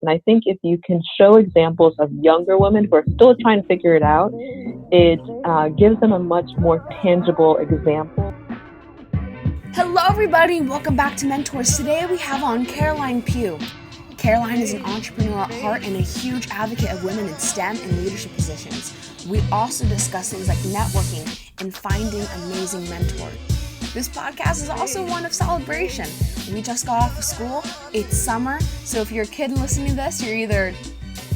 And I think if you can show examples of younger women who are still trying to figure it out, it gives them a much more tangible example. Hello everybody, and welcome back to MentorZ. Today we have on Caroline Pugh. Caroline is an entrepreneur at heart and a huge advocate of women in STEM and leadership positions. We also discuss things like networking and finding amazing mentors. This podcast is also one of celebration. We just got off of school, it's summer, so if you're a kid listening to this, you're either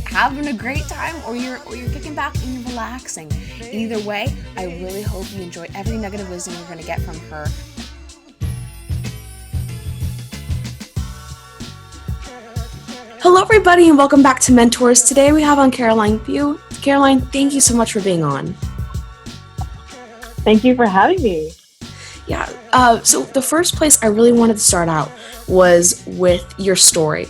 having a great time or you're kicking back and you're relaxing. Either way, I really hope you enjoy every nugget of wisdom you're going to get from her. Hello everybody and welcome back to MentorZ. Today we have on Caroline Pugh. Caroline, thank you so much for being on. Thank you for having me. Yeah, so the first place I really wanted to start out was with your story,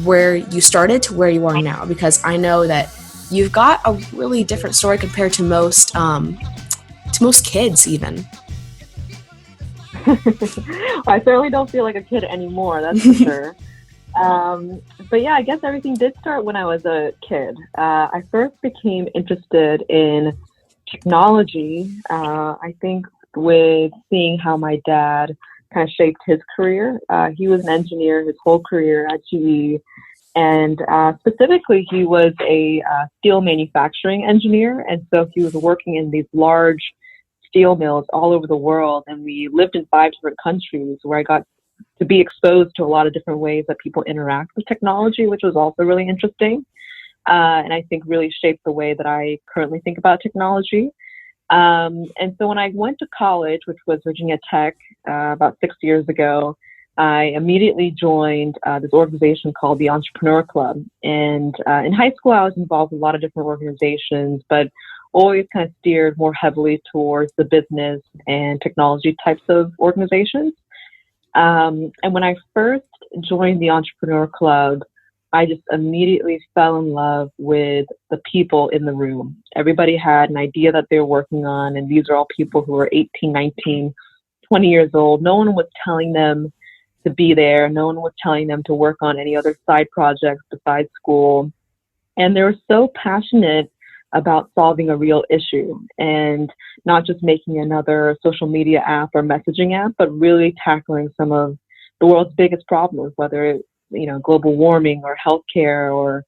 where you started to where you are now, because I know that you've got a really different story compared to most kids even. I certainly don't feel like a kid anymore, that's for sure. But yeah, I guess everything did start when I was a kid. I first became interested in technology, I think with seeing how my dad kind of shaped his career. He was an engineer his whole career at GE, and specifically he was a steel manufacturing engineer, and so he was working in these large steel mills all over the world, and we lived in 5 different countries where I got to be exposed to a lot of different ways that people interact with technology, which was also really interesting, and I think really shaped the way that I currently think about technology. And so when I went to college, which was Virginia Tech, about 6 years ago, I immediately joined this organization called the Entrepreneur Club. And in high school, I was involved in a lot of different organizations, but always kind of steered more heavily towards the business and technology types of organizations. And when I first joined the Entrepreneur Club, I just immediately fell in love with the people in the room. Everybody had an idea that they were working on, and these are all people who were 18, 19, 20 years old. No one was telling them to be there. No one was telling them to work on any other side projects besides school. And they were so passionate about solving a real issue and not just making another social media app or messaging app, but really tackling some of the world's biggest problems, whether it's global warming or healthcare or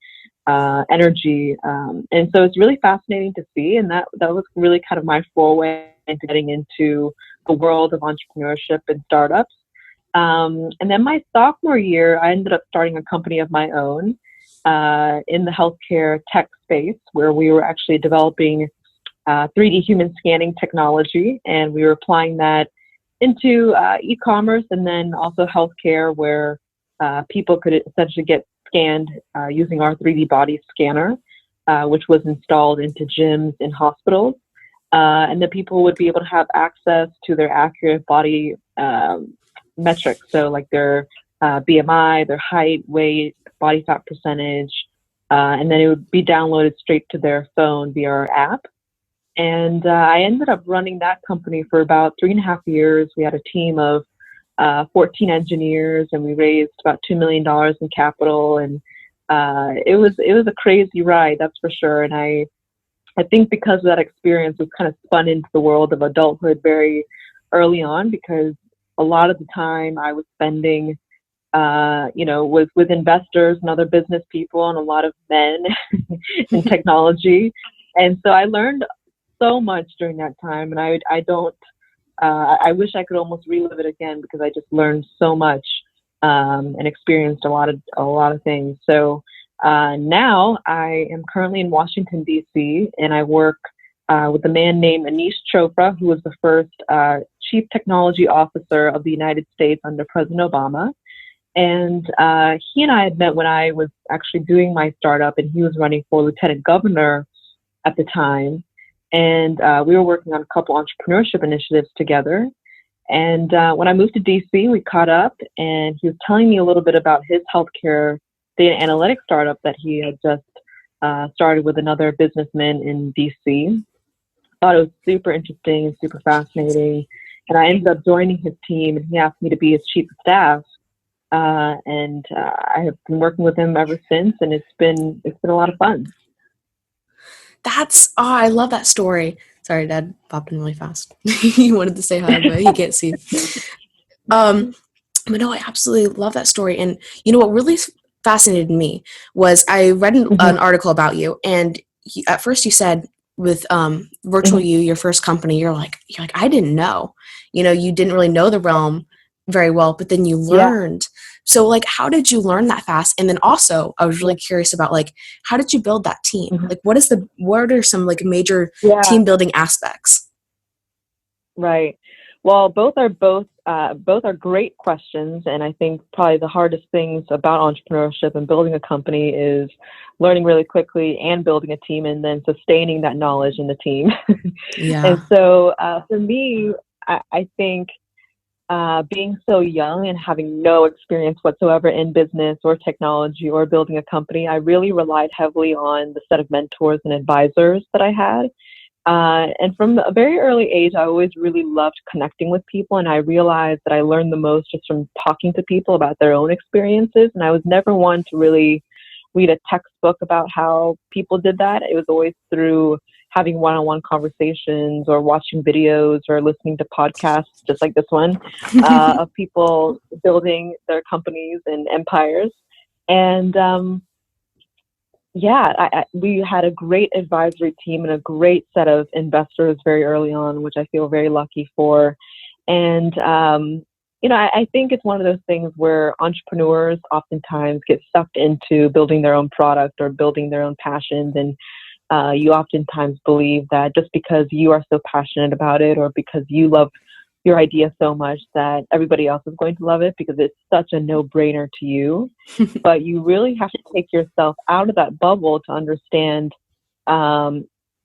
energy. And so it's really fascinating to see. And that was really kind of my foray into getting into the world of entrepreneurship and startups. And then my sophomore year, I ended up starting a company of my own in the healthcare tech space, where we were actually developing 3D human scanning technology. And we were applying that into e-commerce and then also healthcare, where people could essentially get scanned using our 3D body scanner, which was installed into gyms and hospitals. And then people would be able to have access to their accurate body metrics. So like their BMI, their height, weight, body fat percentage, and then it would be downloaded straight to their phone via our app. And I ended up running that company for about 3.5 years. We had a team of 14 engineers, and we raised about $2 million in capital. And it was a crazy ride, that's for sure. And I think because of that experience, we kind of spun into the world of adulthood very early on, because a lot of the time I was spending, was with investors and other business people and a lot of men in technology. And so I learned so much during that time, and I wish I could almost relive it again, because I just learned so much and experienced a lot of things. So now I am currently in Washington, D.C., and I work with a man named Anish Chopra, who was the first Chief Technology Officer of the United States under President Obama. And he and I had met when I was actually doing my startup, and he was running for Lieutenant Governor at the time. And we were working on a couple entrepreneurship initiatives together. And when I moved to DC, we caught up, and he was telling me a little bit about his healthcare data analytics startup that he had just started with another businessman in DC. Thought it was super interesting and super fascinating. And I ended up joining his team, and he asked me to be his chief of staff. and I have been working with him ever since, and it's been a lot of fun. I love that story. Sorry, Dad popped in really fast. He wanted to say hi, but he can't see. But no, I absolutely love that story. And what really fascinated me was I read an article about you, and at first you said with VirtualU, your first company, you're like, I didn't know. You didn't really know the realm very well, but then you learned. So like, how did you learn that fast? And then also I was really curious about like, how did you build that team? Like, what are some like major team building aspects? Right. Well, both are great questions. And I think probably the hardest things about entrepreneurship and building a company is learning really quickly and building a team and then sustaining that knowledge in the team. And so for me, I think being so young and having no experience whatsoever in business or technology or building a company, I really relied heavily on the set of mentors and advisors that I had. And from a very early age, I always really loved connecting with people. And I realized that I learned the most just from talking to people about their own experiences. And I was never one to really read a textbook about how people did that. It was always through having one-on-one conversations or watching videos or listening to podcasts, just like this one, of people building their companies and empires. And we had a great advisory team and a great set of investors very early on, which I feel very lucky for. And, I think it's one of those things where entrepreneurs oftentimes get sucked into building their own product or building their own passions. And you oftentimes believe that just because you are so passionate about it or because you love your idea so much that everybody else is going to love it because it's such a no-brainer to you. But you really have to take yourself out of that bubble to understand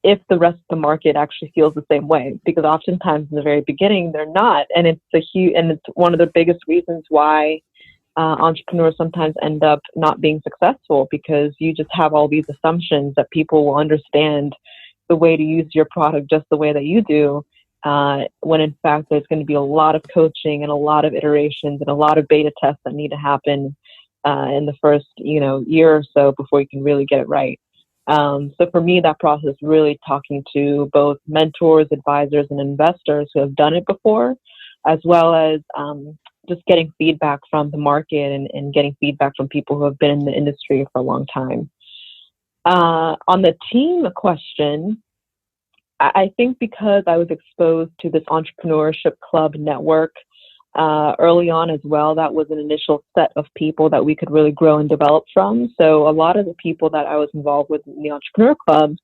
if the rest of the market actually feels the same way. Because oftentimes in the very beginning, they're not. And it's one of the biggest reasons why entrepreneurs sometimes end up not being successful, because you just have all these assumptions that people will understand the way to use your product just the way that you do. When in fact there's going to be a lot of coaching and a lot of iterations and a lot of beta tests that need to happen in the first year or so before you can really get it right. So for me, that process really talking to both mentors, advisors, and investors who have done it before, as well as just getting feedback from the market and getting feedback from people who have been in the industry for a long time. On the team question, I think because I was exposed to this entrepreneurship club network early on as well, that was an initial set of people that we could really grow and develop from. So a lot of the people that I was involved with in the entrepreneur club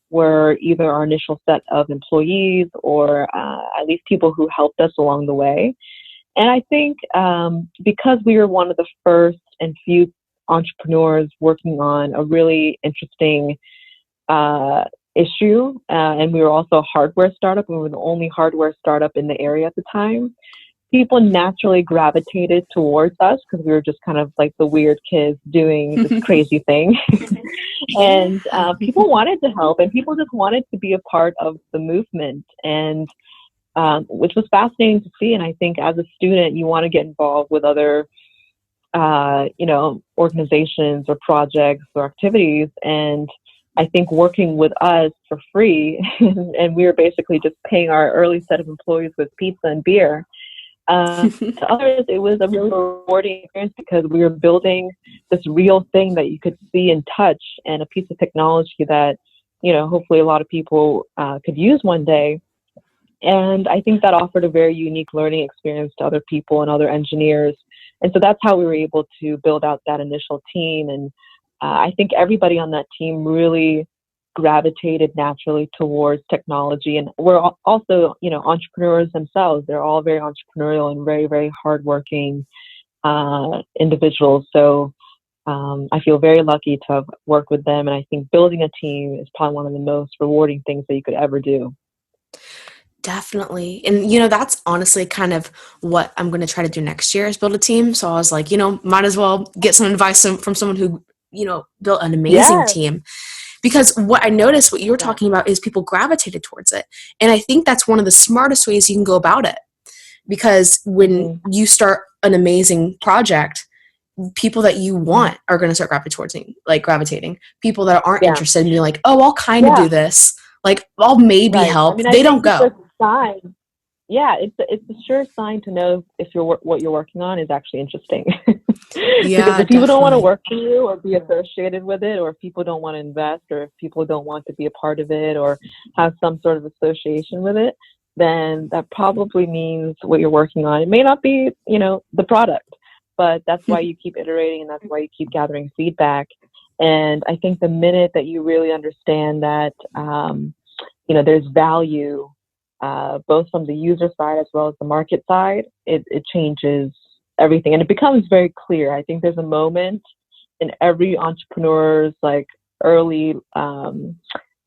were either our initial set of employees or at least people who helped us along the way. And I think because we were one of the first and few entrepreneurs working on a really interesting issue, and we were also a hardware startup. We were the only hardware startup in the area at the time. People naturally gravitated towards us because we were just kind of like the weird kids doing this crazy thing. And people wanted to help, and people just wanted to be a part of the movement, and which was fascinating to see. And I think as a student, you want to get involved with other organizations or projects or activities. And I think working with us for free, and we were basically just paying our early set of employees with pizza and beer. To others, it was a really rewarding experience because we were building this real thing that you could see and touch, and a piece of technology that, hopefully a lot of people could use one day. And I think that offered a very unique learning experience to other people and other engineers. And so that's how we were able to build out that initial team. And I think everybody on that team really gravitated naturally towards technology. And we're also, entrepreneurs themselves. They're all very entrepreneurial and very, very hardworking individuals. So I feel very lucky to have worked with them. And I think building a team is probably one of the most rewarding things that you could ever do. Definitely. And, that's honestly kind of what I'm going to try to do next year is build a team. So I was like, might as well get some advice from someone who, built an amazing team. Because what I noticed, what you were talking about, is people gravitated towards it. And I think that's one of the smartest ways you can go about it. Because when you start an amazing project, people that you want are going to start gravitating. People that aren't Yeah. interested and be like, oh, I'll kind of Yeah. do this. Like, I'll maybe Right. help. I mean, I They think don't go. it's a sign. Yeah, it's a sure sign to know if what you're working on is actually interesting. Because Yeah, if people don't want to definitely. work for you or be associated with it, or if people don't want to invest, or if people don't want to be a part of it or have some sort of association with it, then that probably means what you're working on. It may not be, the product, but that's why you keep iterating and that's why you keep gathering feedback. And I think the minute that you really understand that, there's value, both from the user side as well as the market side, it changes everything. And it becomes very clear. I think there's a moment in every entrepreneur's early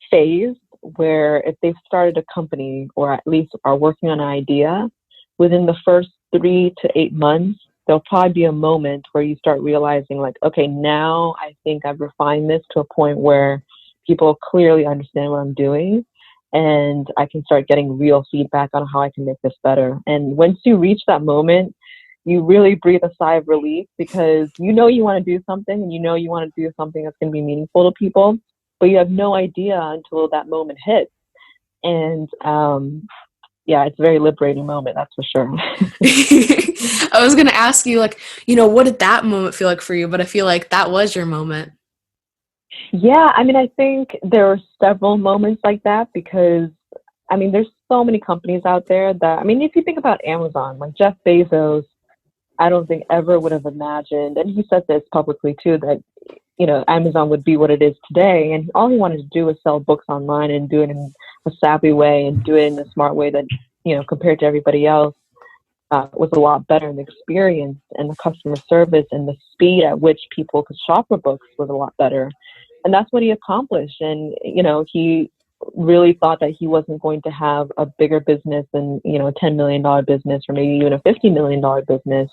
phase where if they've started a company or at least are working on an idea, within the first 3 to 8 months, there'll probably be a moment where you start realizing okay, now I think I've refined this to a point where people clearly understand what I'm doing. And I can start getting real feedback on how I can make this better. And once you reach that moment, you really breathe a sigh of relief because you want to do something and you want to do something that's going to be meaningful to people, but you have no idea until that moment hits. And it's a very liberating moment, that's for sure. I was going to ask you, what did that moment feel like for you? But I feel like that was your moment. Yeah, I mean, I think there are several moments like that because, there's so many companies out there that, if you think about Amazon, Jeff Bezos, I don't think ever would have imagined, and he said this publicly too, that, Amazon would be what it is today. And all he wanted to do was sell books online and do it in a savvy way and do it in a smart way that, compared to everybody else, was a lot better. And the experience and the customer service and the speed at which people could shop for books was a lot better. And that's what he accomplished. And, he really thought that he wasn't going to have a bigger business than, a $10 million business or maybe even a $50 million business.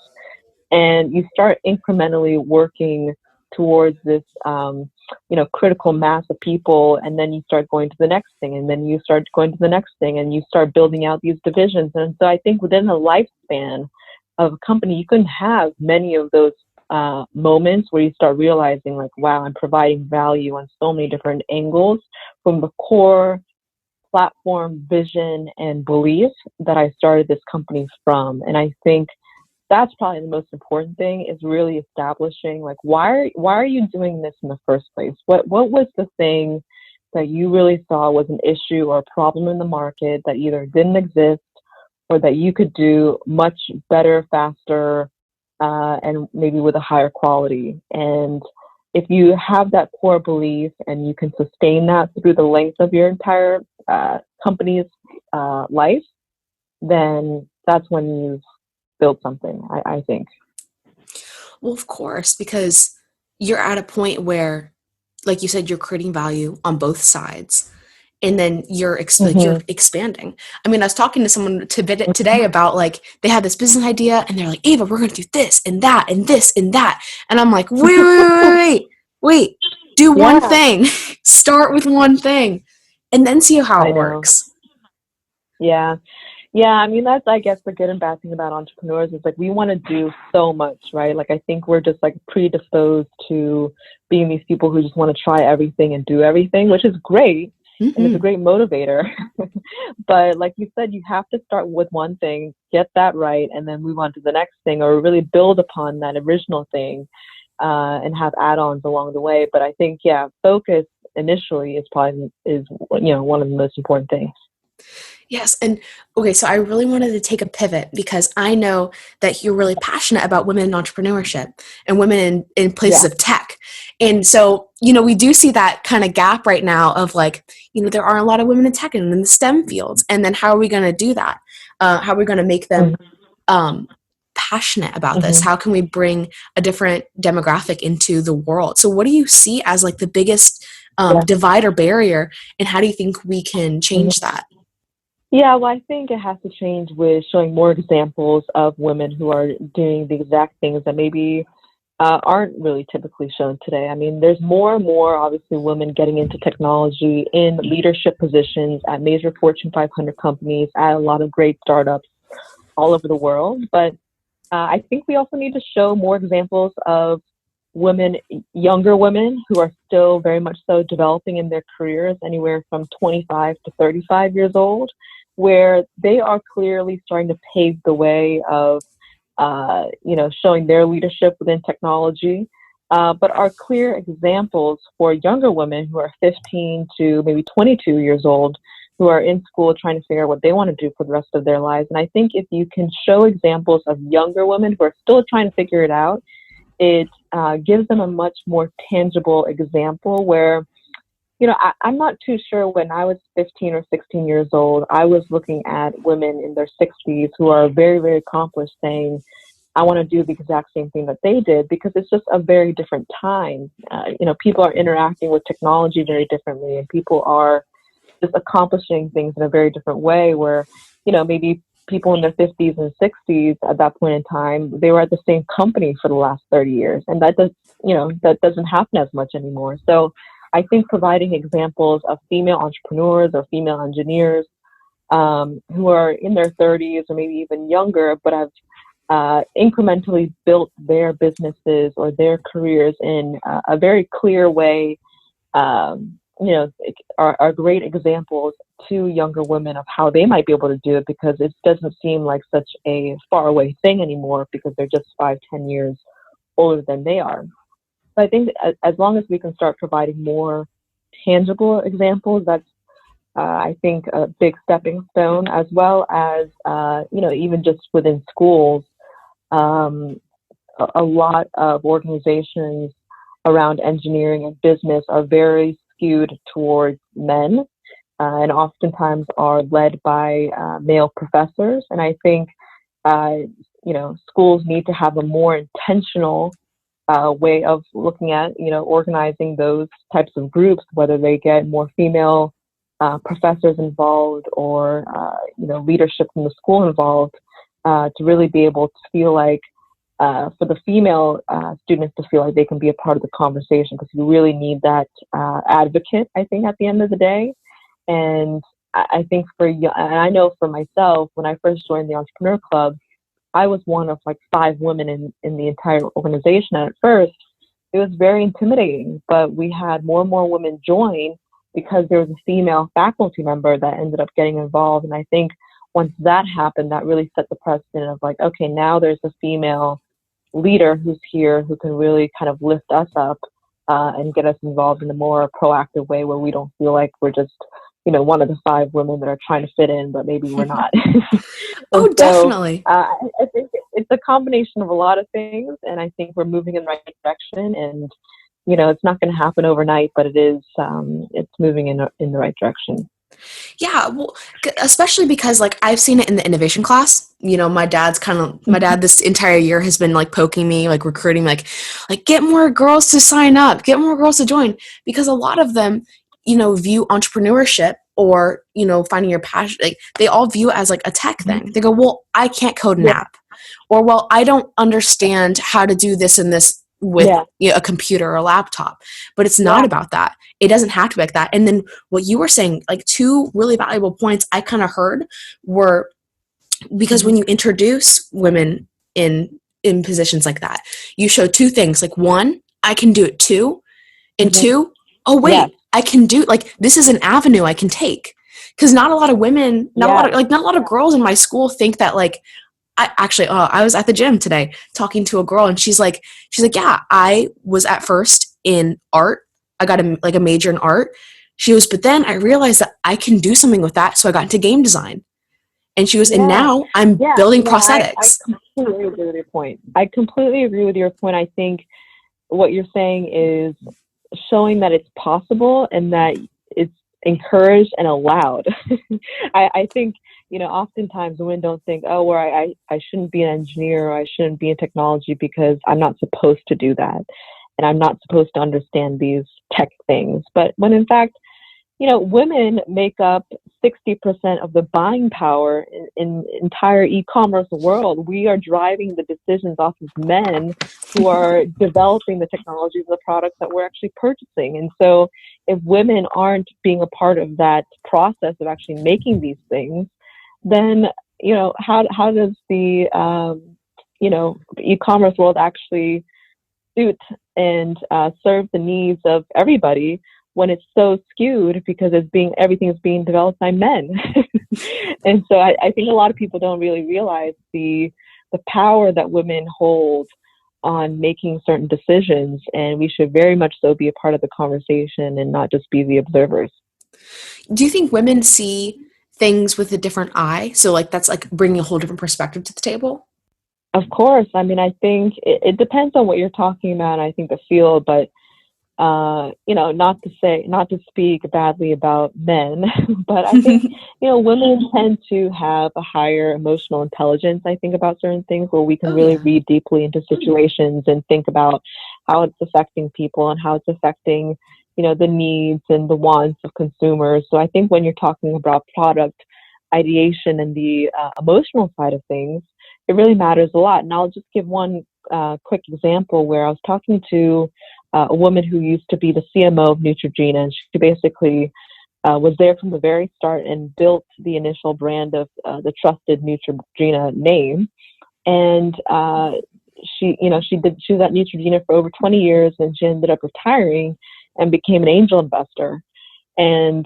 And you start incrementally working towards this, critical mass of people. And then you start going to the next thing. And then you start going to the next thing. And you start building out these divisions. And so I think within the lifespan of a company, you can have many of those moments where you start realizing wow, I'm providing value on so many different angles from the core platform vision and belief that I started this company from. And I think that's probably the most important thing, is really establishing why are you doing this in the first place? What was the thing that you really saw was an issue or a problem in the market that either didn't exist or that you could do much better, faster, and maybe with a higher quality. And if you have that core belief and you can sustain that through the length of your entire company's life, then that's when you've built something, I think. Well, of course, because you're at a point where, like you said, you're creating value on both sides. And then you're you're expanding. I mean, I was talking to someone today about they had this business idea and they're like, Ava, we're going to do this and that and this and that. And I'm like, wait, do one thing. Start with one thing and then see how it works. Yeah. Yeah, I mean, that's, I guess, the good and bad thing about entrepreneurs is we want to do so much, right? I think we're just predisposed to being these people who just want to try everything and do everything, which is great. Mm-hmm. And it's a great motivator. But like you said, you have to start with one thing, get that right, and then move on to the next thing, or really build upon that original thing and have add-ons along the way. But I think, focus initially is probably one of the most important things. Yes. And okay, so I really wanted to take a pivot because I know that you're really passionate about women in entrepreneurship and women in places of tech. And so, we do see that kind of gap right now of there aren't a lot of women in tech and in the STEM fields. And then how are we going to do that? How are we going to make them passionate about this? How can we bring a different demographic into the world? So what do you see as the biggest divide or barrier? And how do you think we can change that? Yeah, well, I think it has to change with showing more examples of women who are doing the exact things that maybe aren't really typically shown today. I mean, there's more and more, obviously, women getting into technology in leadership positions at major Fortune 500 companies, at a lot of great startups all over the world. But I think we also need to show more examples of women, younger women who are still very much so developing in their careers, anywhere from 25 to 35 years old, where they are clearly starting to pave the way of, showing their leadership within technology, but are clear examples for younger women who are 15 to maybe 22 years old, who are in school trying to figure out what they want to do for the rest of their lives. And I think if you can show examples of younger women who are still trying to figure it out, it gives them a much more tangible example where, I'm not too sure when I was 15 or 16 years old, I was looking at women in their 60s who are very, very accomplished saying, I want to do the exact same thing that they did, because it's just a very different time. People are interacting with technology very differently, and people are just accomplishing things in a very different way where, maybe people in their 50s and 60s at that point in time, they were at the same company for the last 30 years. And that doesn't happen as much anymore. So I think providing examples of female entrepreneurs or female engineers who are in their 30s or maybe even younger, but have incrementally built their businesses or their careers in a very clear way, are great examples to younger women of how they might be able to do it, because it doesn't seem like such a faraway thing anymore because they're just 5-10 years older than they are. So I think as long as we can start providing more tangible examples, that's I think a big stepping stone, as well as even just within schools, a lot of organizations around engineering and business are very skewed towards men, and oftentimes are led by male professors. And I think, schools need to have a more intentional way of looking at, organizing those types of groups, whether they get more female professors involved or, leadership from the school involved, to really be able to feel like, for the female students to feel like they can be a part of the conversation, because you really need that advocate, I think, at the end of the day. And I think and I know for myself, when I first joined the Entrepreneur Club, I was one of like 5 women in the entire organization. And at first, it was very intimidating, but we had more and more women join because there was a female faculty member that ended up getting involved. And I think once that happened, that really set the precedent of like, okay, now there's a female leader who's here who can really kind of lift us up and get us involved in a more proactive way, where we don't feel like we're just, one of the 5 women that are trying to fit in, but maybe we're not. Oh, definitely. I think it's a combination of a lot of things, and I think we're moving in the right direction. And it's not going to happen overnight, but it is. It's moving in the right direction. Yeah, well, especially because like I've seen it in the innovation class. My dad this entire year has been like poking me, like recruiting, like get more girls to sign up, get more girls to join, because a lot of them, view entrepreneurship or, finding your passion, like they all view it as like a tech thing. They go, well, I can't code an app, or, well, I don't understand how to do this and this with a computer or a laptop. But it's not about that. It doesn't have to be like that. And then what you were saying, like 2 really valuable points I kind of heard were, because when you introduce women in positions like that, you show 2 things. Like 1, I can do it too. And 2, oh wait, I can do, like, this is an avenue I can take. Because not a lot of women, not a lot of girls in my school think that, like, I was at the gym today talking to a girl, and she's like, yeah, I was at first in art. I got a major in art. She goes, but then I realized that I can do something with that, so I got into game design. And she goes, and now I'm building prosthetics. I completely agree with your point. I think what you're saying is showing that it's possible and that it's encouraged and allowed. I think, oftentimes women don't think, oh, well, I shouldn't be an engineer, or I shouldn't be in technology because I'm not supposed to do that, and I'm not supposed to understand these tech things. But when in fact, women make up 60% of the buying power in entire e-commerce world. We are driving the decisions off of men who are developing the technologies and the products that we're actually purchasing. And so if women aren't being a part of that process of actually making these things, then, how does the e-commerce world actually suit and serve the needs of everybody when it's so skewed because everything's being developed by men. And so I think a lot of people don't really realize the power that women hold on making certain decisions, and we should very much so be a part of the conversation and not just be the observers. Do you think women see things with a different eye? So like that's like bringing a whole different perspective to the table? Of course. I mean, I think it depends on what you're talking about, I think the field, but not to speak badly about men, but I think, women tend to have a higher emotional intelligence, I think, about certain things where we can really read deeply into situations and think about how it's affecting people and how it's affecting, the needs and the wants of consumers. So I think when you're talking about product ideation and the emotional side of things, it really matters a lot. And I'll just give one quick example where I was talking to a woman who used to be the CMO of Neutrogena, and she basically was there from the very start and built the initial brand of the trusted Neutrogena name. And she was at Neutrogena for over 20 years, and she ended up retiring and became an angel investor. And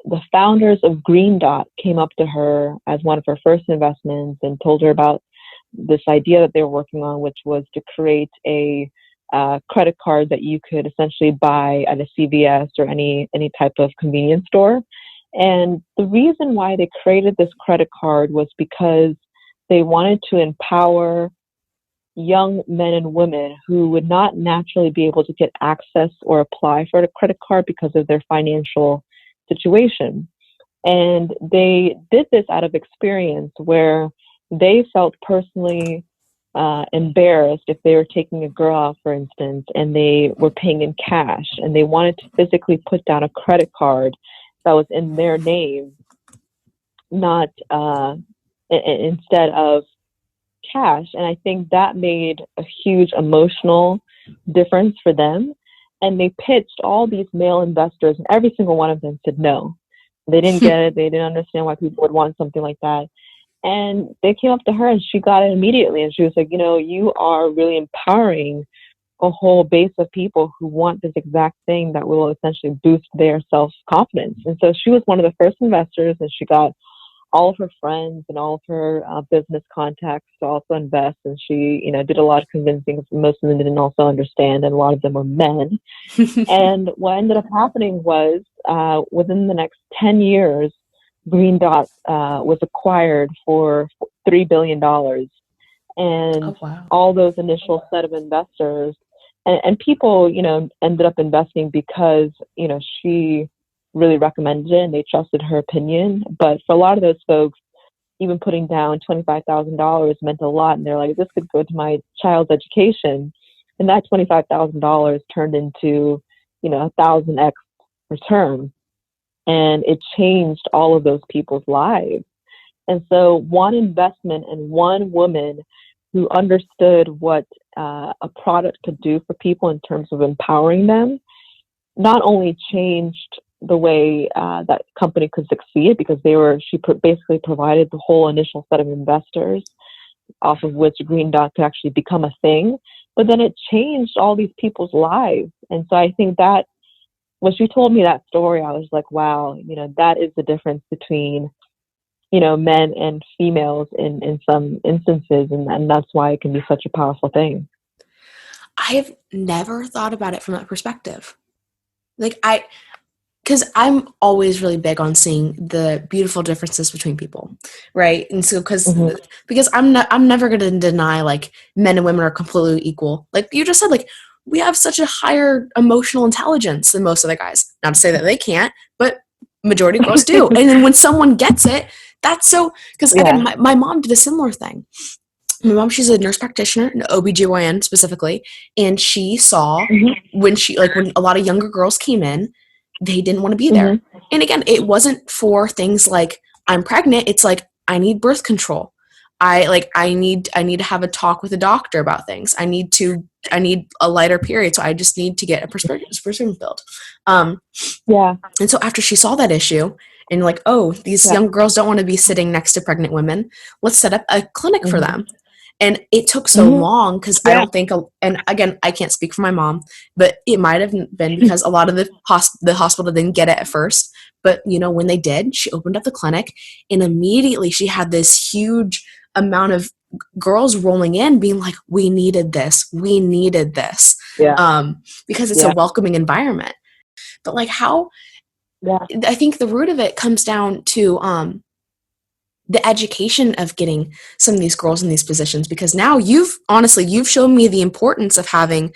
the founders of Green Dot came up to her as one of her first investments and told her about this idea that they were working on, which was to create a credit card that you could essentially buy at a CVS or any type of convenience store. And the reason why they created this credit card was because they wanted to empower young men and women who would not naturally be able to get access or apply for a credit card because of their financial situation. And they did this out of experience where they felt personally embarrassed if they were taking a girl out, for instance, and they were paying in cash and they wanted to physically put down a credit card that was in their name, not instead of cash. And I think that made a huge emotional difference for them. And they pitched all these male investors, and every single one of them said no. They didn't get it. They didn't understand why people would want something like that. And they came up to her and she got it immediately. And she was like, you are really empowering a whole base of people who want this exact thing that will essentially boost their self-confidence. And so she was one of the first investors, and she got all of her friends and all of her business contacts to also invest. And she, did a lot of convincing because most of them didn't also understand, and a lot of them were men. And what ended up happening was within the next 10 years, Green Dot was acquired for $3 billion. And all those initial set of investors and people, ended up investing because, she really recommended it and they trusted her opinion. But for a lot of those folks, even putting down $25,000 meant a lot. And they're like, this could go to my child's education. And that $25,000 turned into, 1,000x return. And it changed all of those people's lives. And so one investment and one woman who understood what a product could do for people in terms of empowering them, not only changed the way that company could succeed, because she basically provided the whole initial set of investors off of which Green Dot could actually become a thing, but then it changed all these people's lives. And so I think that when she told me that story, I was like, wow, that is the difference between, men and females in some instances. And that's why it can be such a powerful thing. I've never thought about it from that perspective. Because I'm always really big on seeing the beautiful differences between people, right? And so, because I'm never going to deny like men and women are completely equal. Like you just said, like we have such a higher emotional intelligence than most of the guys. Not to say that they can't, but majority of girls do. And then when someone gets it, that's so. Because again, my mom did a similar thing. My mom, she's a nurse practitioner, an OBGYN specifically, and she saw when a lot of younger girls came in, they didn't want to be there. And again, it wasn't for things like I'm pregnant. It's like I need birth control. I need to have a talk with a doctor about things. I need a lighter period, so I just need to get a prescription filled. And so after she saw that issue and these young girls don't want to be sitting next to pregnant women, let's set up a clinic for them. And it took so long because I don't think, and again, I can't speak for my mom, but it might have been because a lot of the hospital didn't get it at first. But, when they did, she opened up the clinic, and immediately she had this huge amount of girls rolling in being like, we needed this. Because it's a welcoming environment. But like I think the root of it comes down to the education of getting some of these girls in these positions, because now you've shown me the importance of having,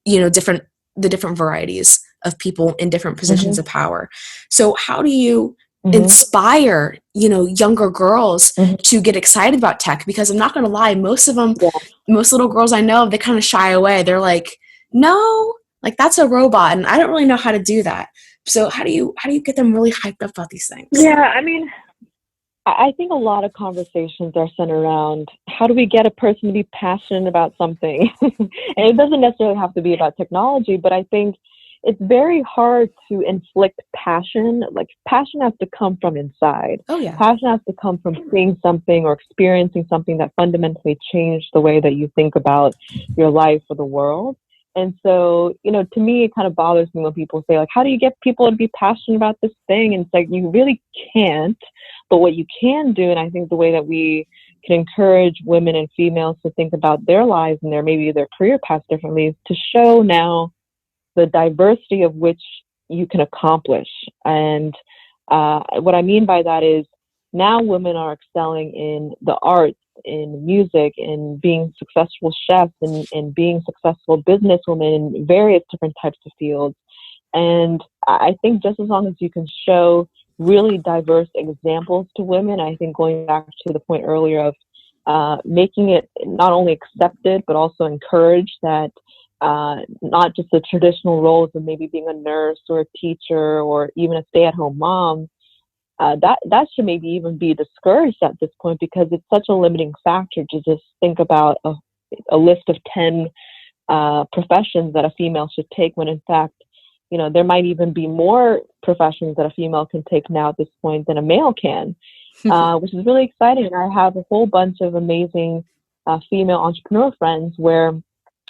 the different varieties of people in different positions of power. So how do you inspire, younger girls to get excited about tech? Because I'm not going to lie, most little girls I know, they kind of shy away. They're like, no, like that's a robot, and I don't really know how to do that. So how do you get them really hyped up about these things? Yeah, I mean, I think a lot of conversations are centered around how do we get a person to be passionate about something? And it doesn't necessarily have to be about technology, but I think it's very hard to inflict passion. Like, passion has to come from inside. Oh, yeah. Passion has to come from seeing something or experiencing something that fundamentally changed the way that you think about your life or the world. And so, to me, it kind of bothers me when people say, like, how do you get people to be passionate about this thing? And it's like, you really can't. But what you can do, and I think the way that we can encourage women and females to think about their lives and maybe their career paths differently, is to show now the diversity of which you can accomplish. And what I mean by that is, now women are excelling in the arts, in music, in being successful chefs, and being successful businesswomen in various different types of fields. And I think just as long as you can show really diverse examples to women, I think going back to the point earlier of making it not only accepted, but also encouraged that not just the traditional roles of maybe being a nurse or a teacher or even a stay-at-home mom, that should maybe even be discouraged at this point, because it's such a limiting factor to just think about a list of 10 professions that a female should take, when in fact, there might even be more professions that a female can take now at this point than a male can, which is really exciting. And I have a whole bunch of amazing female entrepreneur friends where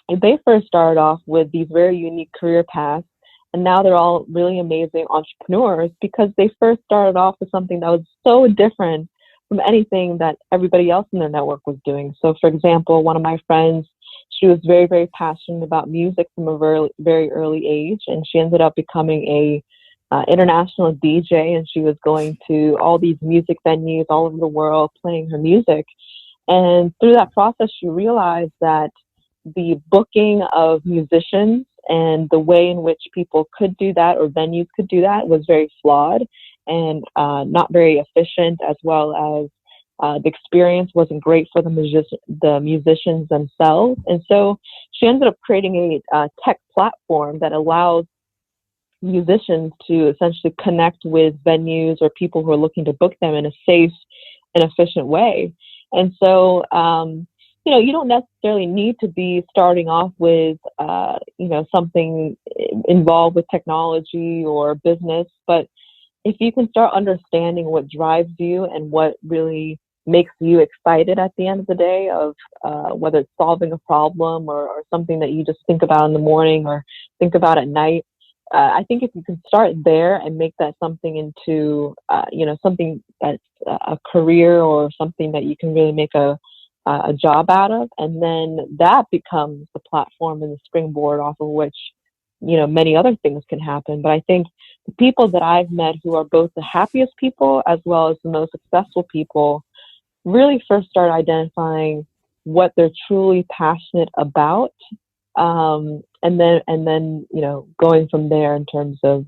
they first started off with these very unique career paths, and now they're all really amazing entrepreneurs because they first started off with something that was so different from anything that everybody else in their network was doing. So, for example, one of my friends, she was very, very passionate about music from a very, very early age, and she ended up becoming a international DJ, and she was going to all these music venues all over the world playing her music. And through that process, she realized that the booking of musicians and the way in which people could do that, or venues could do that, was very flawed and not very efficient, as well as the experience wasn't great for the musicians themselves. And so she ended up creating a tech platform that allows musicians to essentially connect with venues or people who are looking to book them in a safe and efficient way. And so, you don't necessarily need to be starting off with, something involved with technology or business, but if you can start understanding what drives you and what really makes you excited at the end of the day, of whether it's solving a problem or something that you just think about in the morning or think about at night, I think if you can start there and make that something into, something that's a career or something that you can really make a job out of, and then that becomes the platform and the springboard off of which, many other things can happen. But I think the people that I've met who are both the happiest people as well as the most successful people really first start identifying what they're truly passionate about, and then going from there in terms of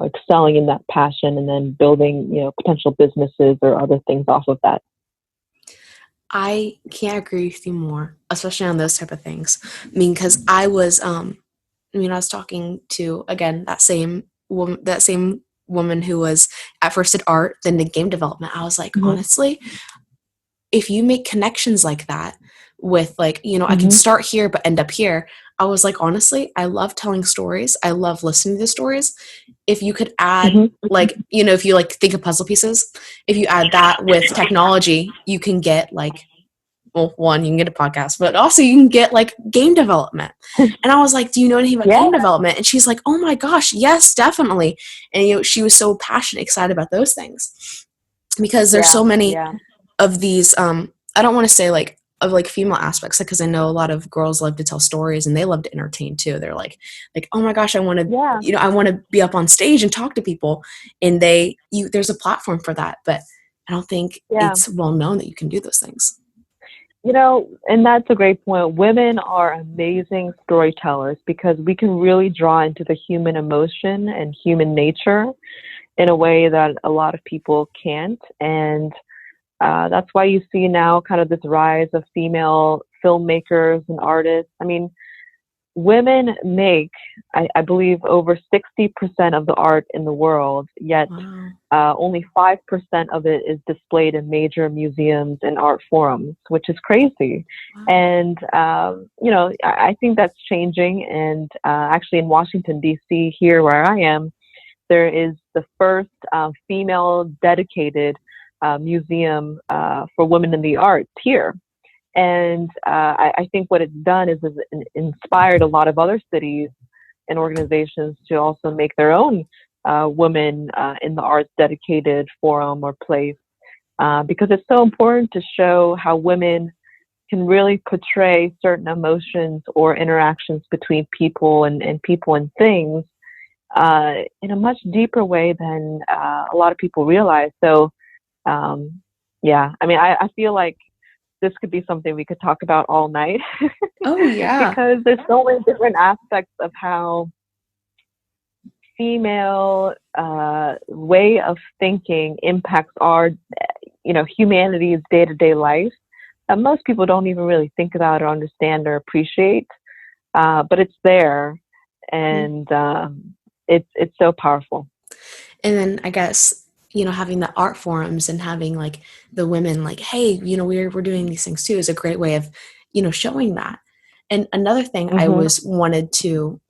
excelling in that passion, and then building potential businesses or other things off of that. I can't agree with you more, especially on those type of things. I mean, because I was talking to, again, that same woman who was at first at art, then in game development. I was like, honestly, if you make connections like that with I can start here but end up here. I was like, honestly, I love telling stories. I love listening to stories. If you could add if you think of puzzle pieces, if you add that with technology, you can get well, one, you can get a podcast, but also you can get like game development. And I was like, do you know anything about game development? And she's like, oh my gosh, yes, definitely. And she was so passionate, excited about those things, because there's so many of these, I don't want to say like of like female aspects, because I know a lot of girls love to tell stories and they love to entertain too. They're like, oh my gosh, I want to, I want to be up on stage and talk to people, and there's a platform for that, but I don't think it's well known that you can do those things. And that's a great point. Women are amazing storytellers because we can really draw into the human emotion and human nature in a way that a lot of people can't. And that's why you see now kind of this rise of female filmmakers and artists. I mean, women make, I believe, over 60% of the art in the world, yet only 5% of it is displayed in major museums and art forums, which is crazy. And, I think that's changing. And actually in Washington, D.C., here where I am, there is the first female dedicated museum for women in the arts here. And I think what it's done is it inspired a lot of other cities and organizations to also make their own women in the arts dedicated forum or place, because it's so important to show how women can really portray certain emotions or interactions between people and people and things in a much deeper way than a lot of people realize. So, I feel like this could be something we could talk about all night. Oh, yeah. Because there's so many different aspects of how female way of thinking impacts our, humanity's day-to-day life that most people don't even really think about or understand or appreciate. But it's there, and it's so powerful. And then I guess, having the art forums and having like the women like, hey, we're doing these things too, is a great way of, showing that. And another thing I wanted to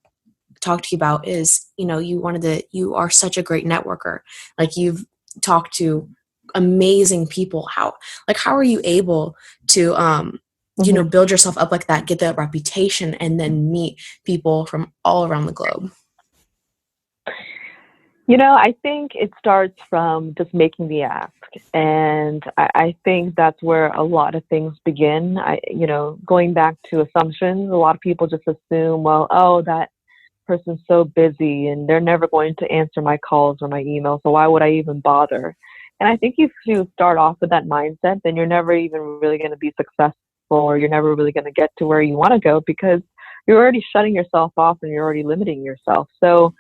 talk to you about is, you are such a great networker. Like, you've talked to amazing people. How are you able to, build yourself up like that, get that reputation, and then meet people from all around the globe? I think it starts from just making the ask. And I think that's where a lot of things begin. Going back to assumptions, a lot of people just assume, well, that person's so busy and they're never going to answer my calls or my emails, so why would I even bother? And I think if you start off with that mindset, then you're never even really going to be successful, or you're never really going to get to where you want to go, because you're already shutting yourself off and you're already limiting yourself. So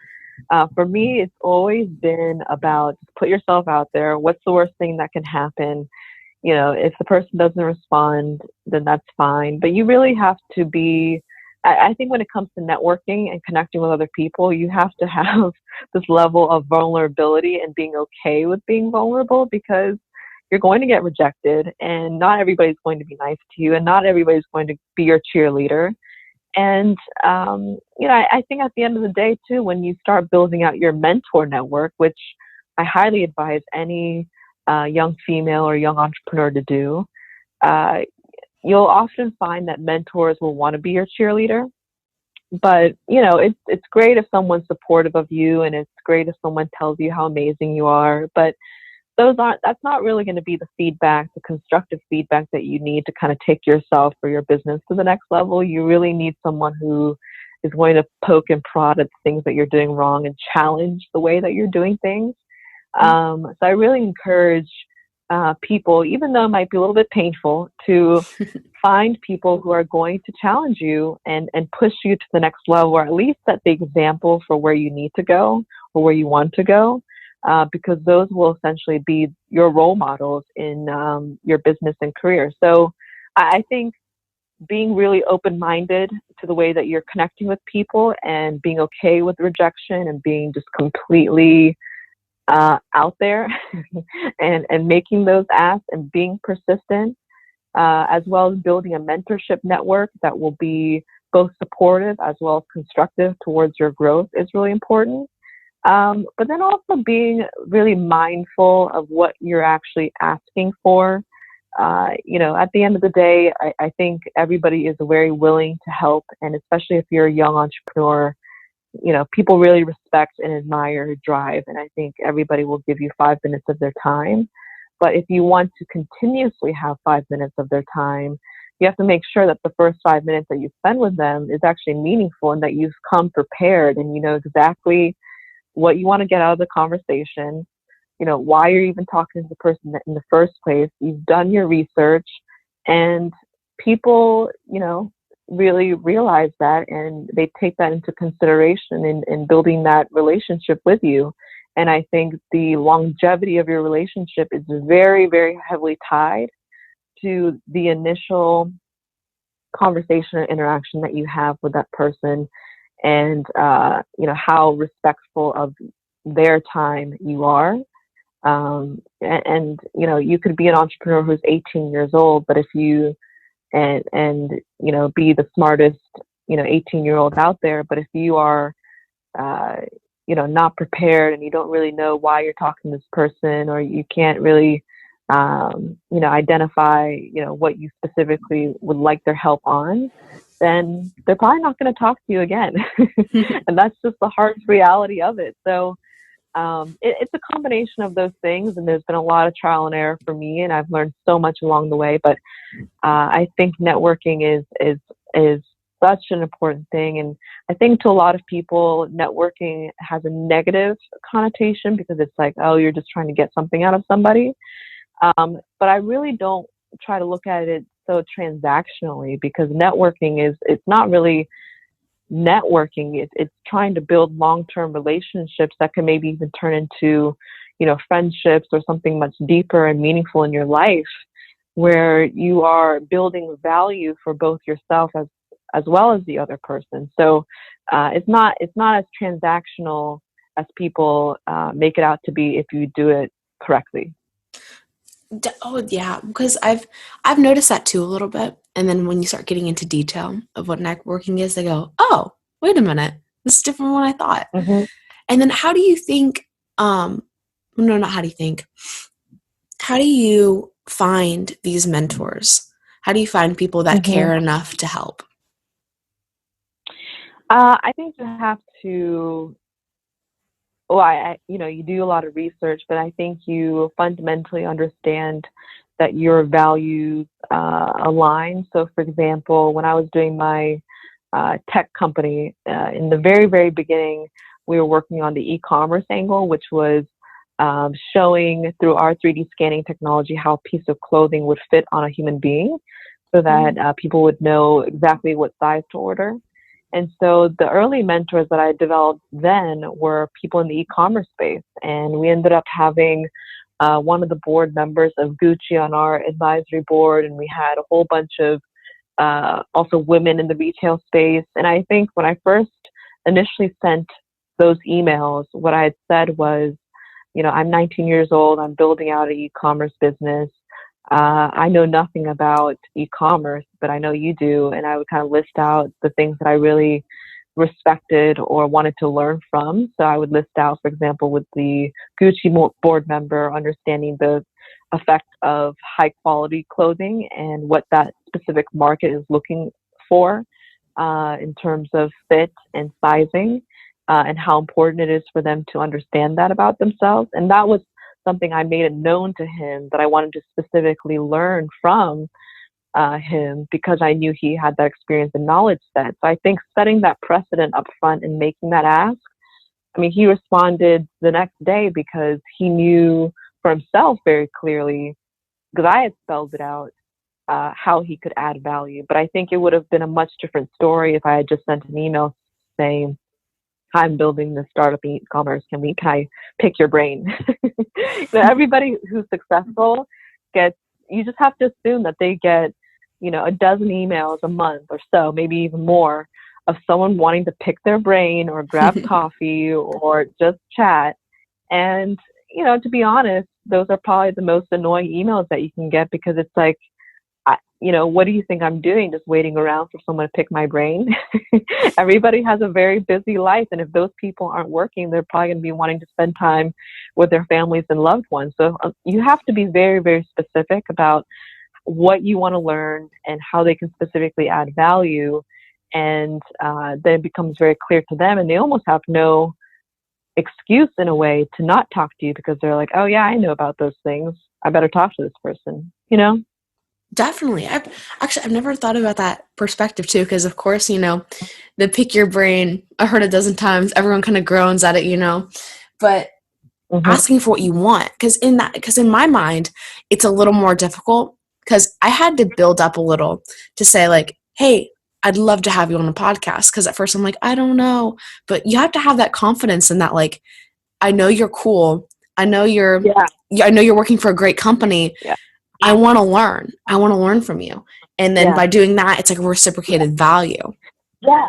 for me, it's always been about put yourself out there. What's the worst thing that can happen? If the person doesn't respond, then that's fine. But you really have to be, I think when it comes to networking and connecting with other people, you have to have this level of vulnerability and being okay with being vulnerable, because you're going to get rejected, and not everybody's going to be nice to you, and not everybody's going to be your cheerleader. And, I think at the end of the day, too, when you start building out your mentor network, which I highly advise any young female or young entrepreneur to do, you'll often find that mentors will want to be your cheerleader. But, it's great if someone's supportive of you, and it's great if someone tells you how amazing you are. But that's not really going to be the feedback, the constructive feedback that you need to kind of take yourself or your business to the next level. You really need someone who is going to poke and prod at things that you're doing wrong and challenge the way that you're doing things. So I really encourage people, even though it might be a little bit painful, to find people who are going to challenge you and push you to the next level, or at least set the example for where you need to go or where you want to go. Because those will essentially be your role models in your business and career. So I think being really open-minded to the way that you're connecting with people, and being okay with rejection, and being just completely out there and making those asks and being persistent, as well as building a mentorship network that will be both supportive as well as constructive towards your growth is really important. But then also being really mindful of what you're actually asking for. at the end of the day, I think everybody is very willing to help. And especially if you're a young entrepreneur, people really respect and admire your drive. And I think everybody will give you 5 minutes of their time. But if you want to continuously have 5 minutes of their time, you have to make sure that the first 5 minutes that you spend with them is actually meaningful and that you've come prepared and you know exactly what you want to get out of the conversation, why you're even talking to the person in the first place. You've done your research, and people, really realize that, and they take that into consideration in building that relationship with you. And I think the longevity of your relationship is very, very heavily tied to the initial conversation or interaction that you have with that person, and how respectful of their time you are. And you could be an entrepreneur who's 18 years old, but if you be the smartest 18-year-old out there, but if you are not prepared and you don't really know why you're talking to this person, or you can't really identify what you specifically would like their help on, then they're probably not going to talk to you again. And that's just the harsh reality of it. So it's a combination of those things, and there's been a lot of trial and error for me, and I've learned so much along the way. But I think networking is such an important thing, and I think to a lot of people, networking has a negative connotation because it's like, oh, you're just trying to get something out of somebody. But I really don't try to look at it so transactionally, because networking it's not really networking. It's trying to build long-term relationships that can maybe even turn into, friendships or something much deeper and meaningful in your life, where you are building value for both yourself as well as the other person. So it's not as transactional as people make it out to be if you do it correctly. Oh yeah, because I've noticed that too a little bit. And then when you start getting into detail of what networking is, they go, "Oh, wait a minute, this is different than what I thought." Mm-hmm. And then how do you think? No, not how do you think? How do you find these mentors? How do you find people that care enough to help? I think you have to. Well, you do a lot of research, but I think you fundamentally understand that your values align. So, for example, when I was doing my tech company, in the very, very beginning, we were working on the e-commerce angle, which was showing through our 3D scanning technology how a piece of clothing would fit on a human being, so that people would know exactly what size to order. And so the early mentors that I developed then were people in the e-commerce space. And we ended up having one of the board members of Gucci on our advisory board. And we had a whole bunch of also women in the retail space. And I think when I first initially sent those emails, what I had said was, I'm 19 years old. I'm building out an e-commerce business. I know nothing about e-commerce, but I know you do. And I would kind of list out the things that I really respected or wanted to learn from. So I would list out, for example, with the Gucci board member, understanding the effect of high quality clothing and what that specific market is looking for in terms of fit and sizing, and how important it is for them to understand that about themselves. And that was something I made it known to him that I wanted to specifically learn from him, because I knew he had that experience and knowledge set. So I think setting that precedent up front and making that ask, he responded the next day because he knew for himself very clearly, because I had spelled it out, how he could add value. But I think it would have been a much different story if I had just sent an email saying, I'm building this startup e-commerce. Can I pick your brain? So everybody who's successful you just have to assume that they get, a dozen emails a month or so, maybe even more, of someone wanting to pick their brain or grab coffee or just chat. And, to be honest, those are probably the most annoying emails that you can get, because it's like, what do you think I'm doing? Just waiting around for someone to pick my brain? Everybody has a very busy life. And if those people aren't working, they're probably going to be wanting to spend time with their families and loved ones. So you have to be very, very specific about what you want to learn and how they can specifically add value. And then it becomes very clear to them, and they almost have no excuse in a way to not talk to you, because they're like, oh yeah, I know about those things. I better talk to this person, you know? Definitely. I've never thought about that perspective too, because of course, the pick your brain, I heard a dozen times, everyone kind of groans at it, but asking for what you want, because in my mind, it's a little more difficult, because I had to build up a little to say like, hey, I'd love to have you on a podcast. Because at first I'm like, I don't know, but you have to have that confidence in that, like, I know you're cool. I know I know you're working for a great company. Yeah. I want to learn. I want to learn from you. And then by doing that, it's like a reciprocated value. Yeah.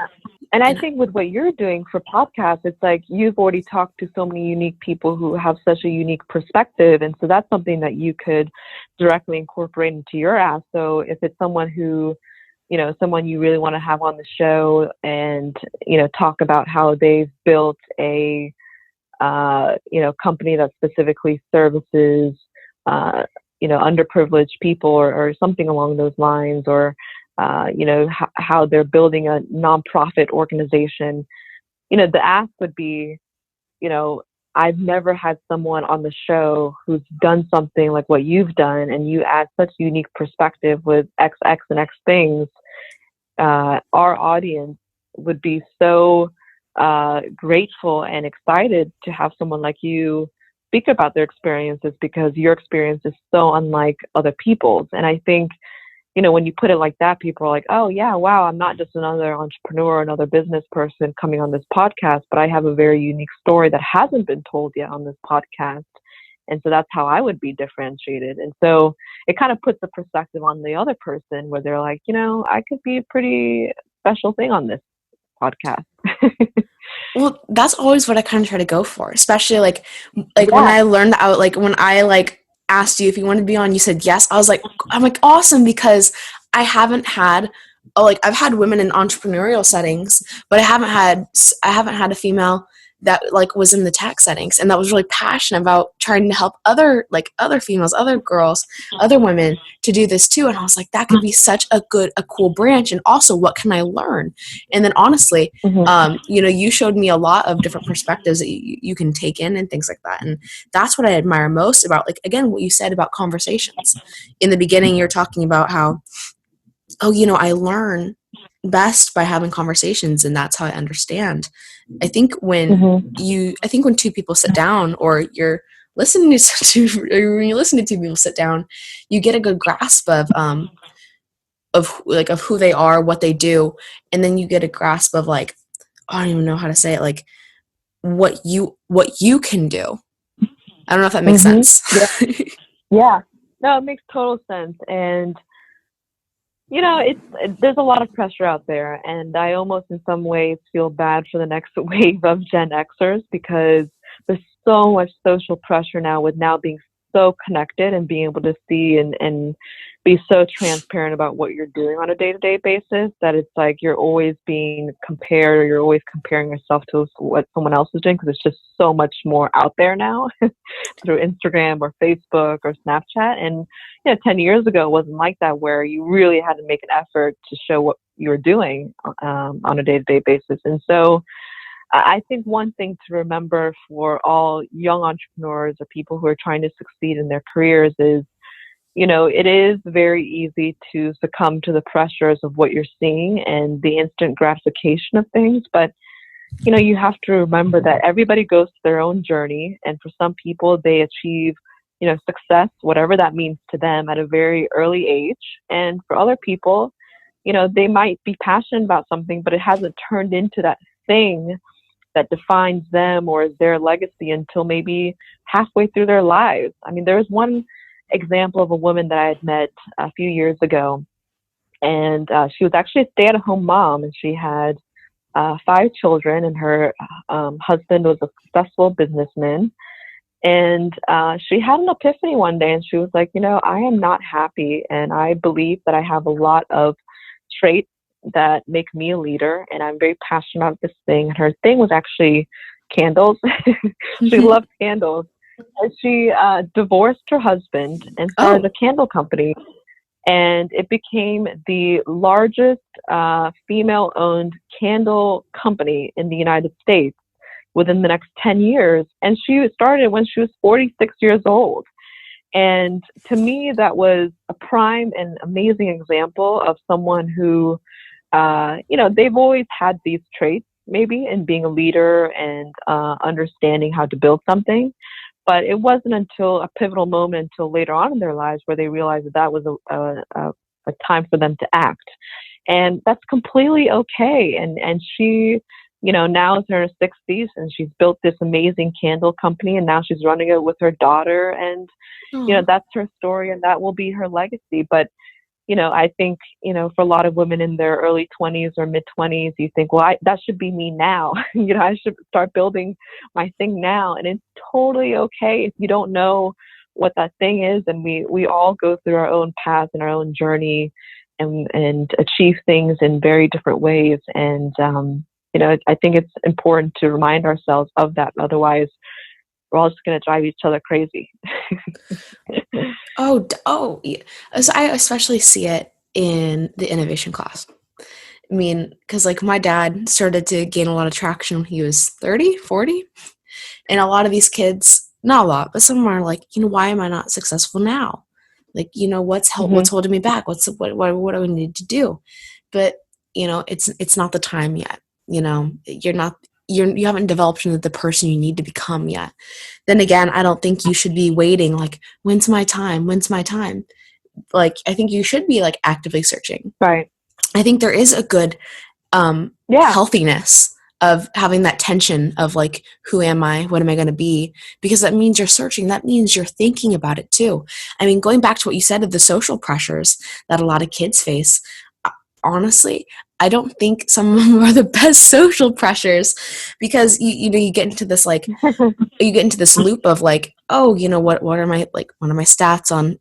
And I think with what you're doing for podcasts, it's like you've already talked to so many unique people who have such a unique perspective. And so that's something that you could directly incorporate into your ask. So if it's someone who, someone you really want to have on the show and, talk about how they've built a, company that specifically services, underprivileged people or something along those lines, or how they're building a nonprofit organization. The ask would be, I've never had someone on the show who's done something like what you've done, and you add such unique perspective with X, X, and X things. Our audience would be so grateful and excited to have someone like you speak about their experiences, because your experience is so unlike other people's. And I think, when you put it like that, people are like, oh yeah, wow, I'm not just another entrepreneur, another business person coming on this podcast, but I have a very unique story that hasn't been told yet on this podcast. And so that's how I would be differentiated. And so it kind of puts the perspective on the other person where they're like, I could be a pretty special thing on this podcast. Well, that's always what I kind of try to go for, especially like when I learned out, like when I asked you if you wanted to be on, you said yes. I'm like, awesome, because I haven't had, I've had women in entrepreneurial settings, but I haven't had a female that was in the tech settings, and that was really passionate about trying to help other females, other girls, other women to do this too. And I was like, that could be such a cool branch. And also, what can I learn? And then honestly, you showed me a lot of different perspectives that you can take in and things like that. And that's what I admire most about, again, what you said about conversations. In the beginning, you're talking about how, I learn best by having conversations, and that's how I understand. I think when two people sit down, or you're listening when you listen to two people sit down, you get a good grasp of who they are, what they do, and then you get a grasp of I don't even know how to say it, what you can do. I don't know if that makes sense. Yeah. No, it makes total sense. And there's a lot of pressure out there, and I almost in some ways feel bad for the next wave of Gen Xers, because there's so much social pressure now, with now being so connected and being able to see and be so transparent about what you're doing on a day-to-day basis, that it's like you're always being compared, or you're always comparing yourself to what someone else is doing, because it's just so much more out there now through Instagram or Facebook or Snapchat. And 10 years ago, it wasn't like that, where you really had to make an effort to show what you were doing on a day-to-day basis. And so I think one thing to remember for all young entrepreneurs or people who are trying to succeed in their careers is, it is very easy to succumb to the pressures of what you're seeing and the instant gratification of things. But, you have to remember that everybody goes through their own journey. And for some people, they achieve, success, whatever that means to them, at a very early age. And for other people, they might be passionate about something, but it hasn't turned into that thing that defines them or is their legacy until maybe halfway through their lives. I mean, there was one example of a woman that I had met a few years ago, and she was actually a stay-at-home mom, and she had 5 children, and her husband was a successful businessman. And she had an epiphany one day, and she was like, I am not happy, and I believe that I have a lot of traits that make me a leader, and I'm very passionate about this thing. And her thing was actually candles. She loved candles. And she divorced her husband and started a candle company. And it became the largest female-owned candle company in the United States within the next 10 years. And she started when she was 46 years old. And to me, that was a prime and amazing example of someone who, they've always had these traits, maybe, in being a leader and understanding how to build something. But it wasn't until a pivotal moment, until later on in their lives, where they realized that was a time for them to act. And that's completely okay. And she, now is in her 60s, and she's built this amazing candle company, and now she's running it with her daughter. And, that's her story, and that will be her legacy. But, I think, for a lot of women in their early 20s or mid 20s, you think, well, that should be me now. I should start building my thing now. And it's totally okay if you don't know what that thing is. And we all go through our own path and our own journey and achieve things in very different ways. And, I think it's important to remind ourselves of that. Otherwise, we're all just going to drive each other crazy. Oh, yeah. So I especially see it in the innovation class. I mean, because like my dad started to gain a lot of traction when he was 30, 40. And a lot of these kids, not a lot, but some are like, why am I not successful now? Like, what's holding me back? What do I need to do? But, it's not the time yet. You haven't developed into the person you need to become yet. Then again, I don't think you should be waiting like, when's my time? Like, I think you should be like actively searching. Right. I think there is a good healthiness of having that tension of like, who am I? What am I going to be? Because that means you're searching. That means you're thinking about it too. I mean, going back to what you said of the social pressures that a lot of kids face, honestly, I don't think some of them are the best social pressures, because you get into this like you get into this loop of like, oh, what are my stats on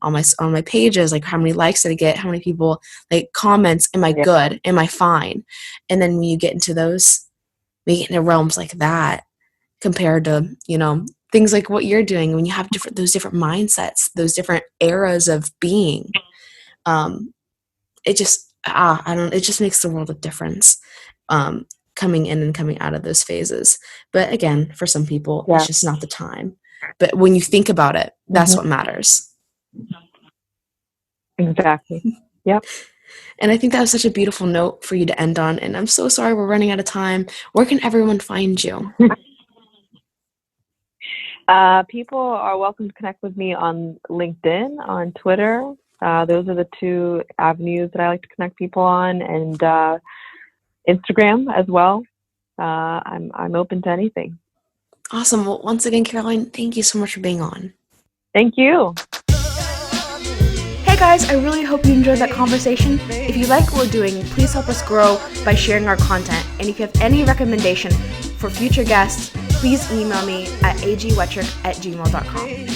my pages, like how many likes did I get, how many people like comments, am I good, am I fine? And then when you get into realms like that, compared to things like what you're doing, when you have those different mindsets, those different eras of being, it just it just makes the world of difference, coming in and coming out of those phases. But again, for some people, it's just not the time. But when you think about it, that's what matters. Exactly. Yep. And I think that was such a beautiful note for you to end on. And I'm so sorry we're running out of time. Where can everyone find you? People are welcome to connect with me on LinkedIn, on Twitter. Those are the two avenues that I like to connect people on, and Instagram as well. I'm open to anything. Awesome. Well, once again, Caroline, thank you so much for being on. Thank you. Hey guys, I really hope you enjoyed that conversation. If you like what we're doing, please help us grow by sharing our content. And if you have any recommendation for future guests, please email me at agwetrick@gmail.com.